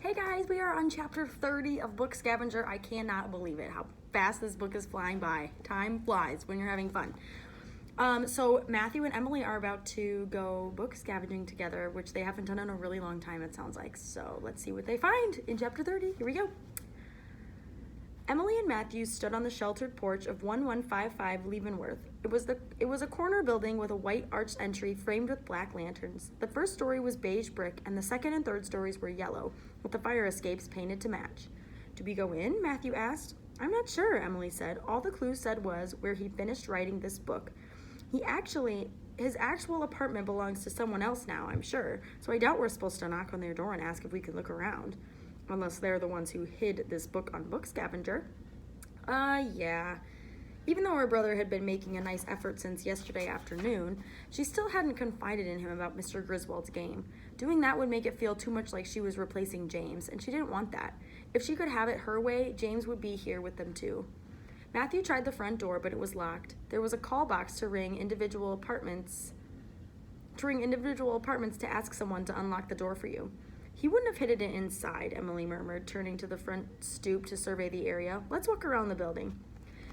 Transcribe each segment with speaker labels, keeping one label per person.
Speaker 1: Hey guys, we are on chapter 30 of Book Scavenger. I cannot believe it, how fast this book is flying by. Time flies when you're having fun. So Matthew and Emily are about to go book scavenging together, which they haven't done in a really long time, it sounds like. So let's see what they find in chapter 30. Here we go. Emily and Matthew stood on the sheltered porch of 1155 Leavenworth. It was a corner building with a white arched entry framed with black lanterns. The first story was beige brick, and the second and third stories were yellow, with the fire escapes painted to match. "Do we go in?" Matthew asked. "I'm not sure," Emily said. "All the clue said was where he finished writing this book. His actual apartment belongs to someone else now, I'm sure, so I doubt we're supposed to knock on their door and ask if we can look around. Unless they're the ones who hid this book on Book Scavenger." Yeah. Even though her brother had been making a nice effort since yesterday afternoon, she still hadn't confided in him about Mr. Griswold's game. Doing that would make it feel too much like she was replacing James, and she didn't want that. If she could have it her way, James would be here with them too. Matthew tried the front door, but it was locked. There was a call box to ring individual apartments to ask someone to unlock the door for you. "He wouldn't have hidden it inside," Emily murmured, turning to the front stoop to survey the area. "Let's walk around the building."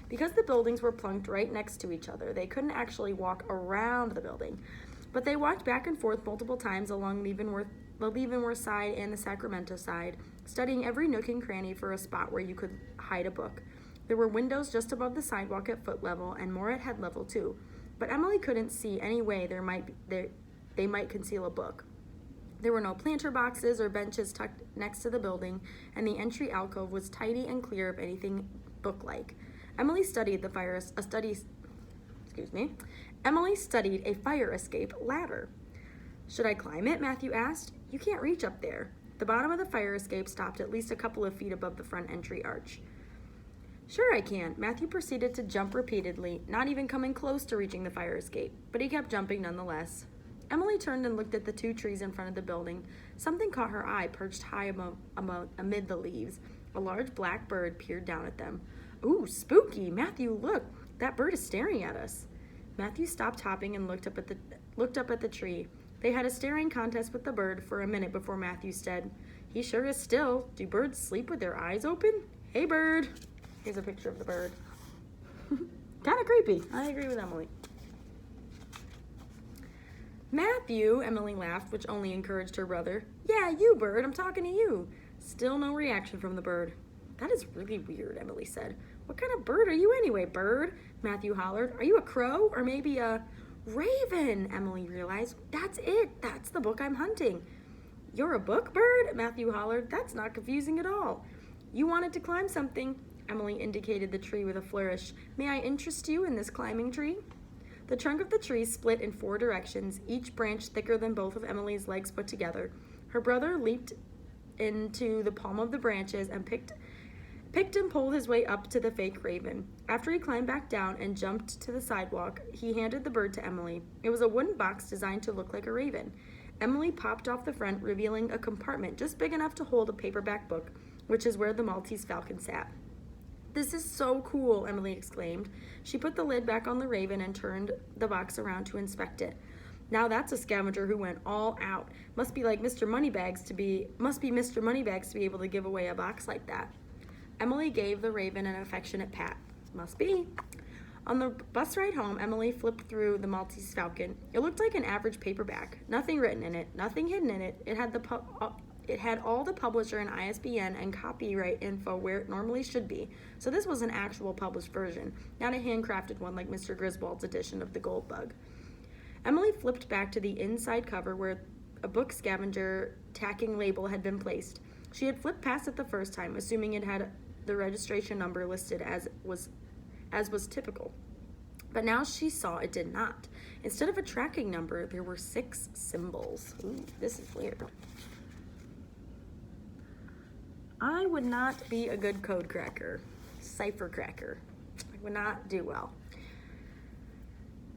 Speaker 1: Because the buildings were plunked right next to each other, they couldn't actually walk around the building. But they walked back and forth multiple times along the Leavenworth side and the Sacramento side, studying every nook and cranny for a spot where you could hide a book. There were windows just above the sidewalk at foot level and more at head level too, but Emily couldn't see any way they might conceal a book. There were no planter boxes or benches tucked next to the building, and the entry alcove was tidy and clear of anything book-like. Emily studied a fire escape ladder. "Should I climb it?" Matthew asked. "You can't reach up there." The bottom of the fire escape stopped at least a couple of feet above the front entry arch. "Sure I can." Matthew proceeded to jump repeatedly, not even coming close to reaching the fire escape, but he kept jumping nonetheless. Emily turned and looked at the two trees in front of the building. Something caught her eye, perched high amid the leaves. A large black bird peered down at them. "Ooh, spooky! Matthew, look! That bird is staring at us." Matthew stopped hopping and looked up at the tree. They had a staring contest with the bird for a minute before Matthew said, "He sure is still. Do birds sleep with their eyes open? Hey, bird!" Here's a picture of the bird. Kind of creepy. I agree with Emily. "Matthew," Emily laughed, which only encouraged her brother. "Yeah, you, bird. I'm talking to you." Still no reaction from the bird. "That is really weird," Emily said. "What kind of bird are you anyway, bird?" Matthew hollered. "Are you a crow or maybe a raven?" Emily realized. "That's it. That's the book I'm hunting." "You're a book bird?" Matthew hollered. "That's not confusing at all." "You wanted to climb something." Emily indicated the tree with a flourish. "May I interest you in this climbing tree?" The trunk of the tree split in 4 directions, each branch thicker than both of Emily's legs put together. Her brother leaped into the palm of the branches and picked and pulled his way up to the fake raven. After he climbed back down and jumped to the sidewalk, he handed the bird to Emily. It was a wooden box designed to look like a raven. Emily popped off the front, revealing a compartment just big enough to hold a paperback book, which is where the Maltese falcon sat. "This is so cool," Emily exclaimed. She put the lid back on the raven and turned the box around to inspect it. "Now that's a scavenger who went all out. Must be Mr. Moneybags to be able to give away a box like that." Emily gave the raven an affectionate pat. "Must be." On the bus ride home, Emily flipped through the Maltese Falcon. It looked like an average paperback. Nothing written in it, nothing hidden in it. It had all the publisher and ISBN and copyright info where it normally should be. So this was an actual published version, not a handcrafted one like Mr. Griswold's edition of The Gold Bug. Emily flipped back to the inside cover where a Book Scavenger tacking label had been placed. She had flipped past it the first time, assuming it had the registration number listed as was typical. But now she saw it did not. Instead of a tracking number, there were 6 symbols. Ooh, this is weird. I would not be a good code cracker, cipher cracker. I would not do well.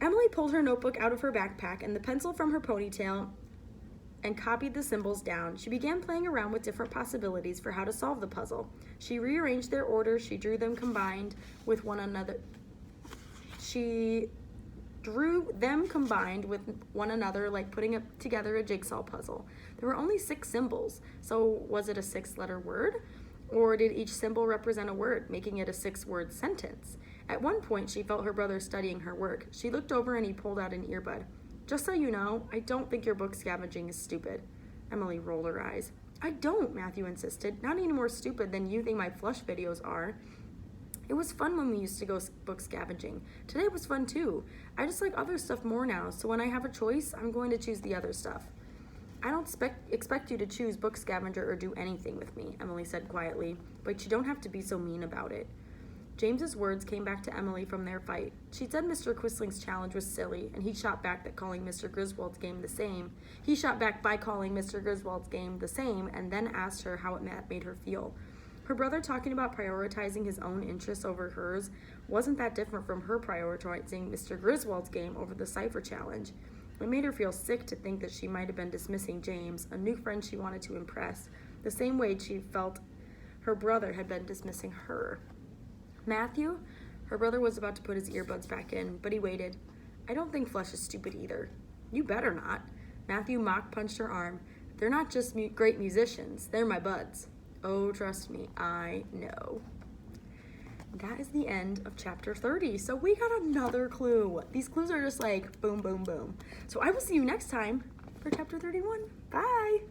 Speaker 1: Emily pulled her notebook out of her backpack and the pencil from her ponytail and copied the symbols down. She began playing around with different possibilities for how to solve the puzzle. She rearranged their order, she drew them combined with one another. She combined with one another like putting together a jigsaw puzzle. There were only 6 symbols, so was it a 6-letter word? Or did each symbol represent a word, making it a 6-word sentence? At one point, she felt her brother studying her work. She looked over and he pulled out an earbud. "Just so you know, I don't think your book scavenging is stupid." Emily rolled her eyes. "I don't," Matthew insisted. "Not any more stupid than you think my flush videos are. It was fun when we used to go book scavenging. Today was fun too. I just like other stuff more now, so when I have a choice, I'm going to choose the other stuff." "I don't expect you to choose book scavenger or do anything with me," Emily said quietly, "but you don't have to be so mean about it." James's words came back to Emily from their fight. She'd said Mr. Quisling's challenge was silly, and he shot back by calling Mr. Griswold's game the same. And then asked her how it made her feel. Her brother talking about prioritizing his own interests over hers wasn't that different from her prioritizing Mr. Griswold's game over the cipher challenge. It made her feel sick to think that she might have been dismissing James, a new friend she wanted to impress, the same way she felt her brother had been dismissing her. "Matthew?" Her brother was about to put his earbuds back in, but he waited. "I don't think Flush is stupid either." "You better not." Matthew mock-punched her arm. "They're not just great musicians, they're my buds." "Oh, trust me, I know." That is the end of chapter 30. So we got another clue. These clues are just like boom, boom, boom. So I will see you next time for chapter 31. Bye.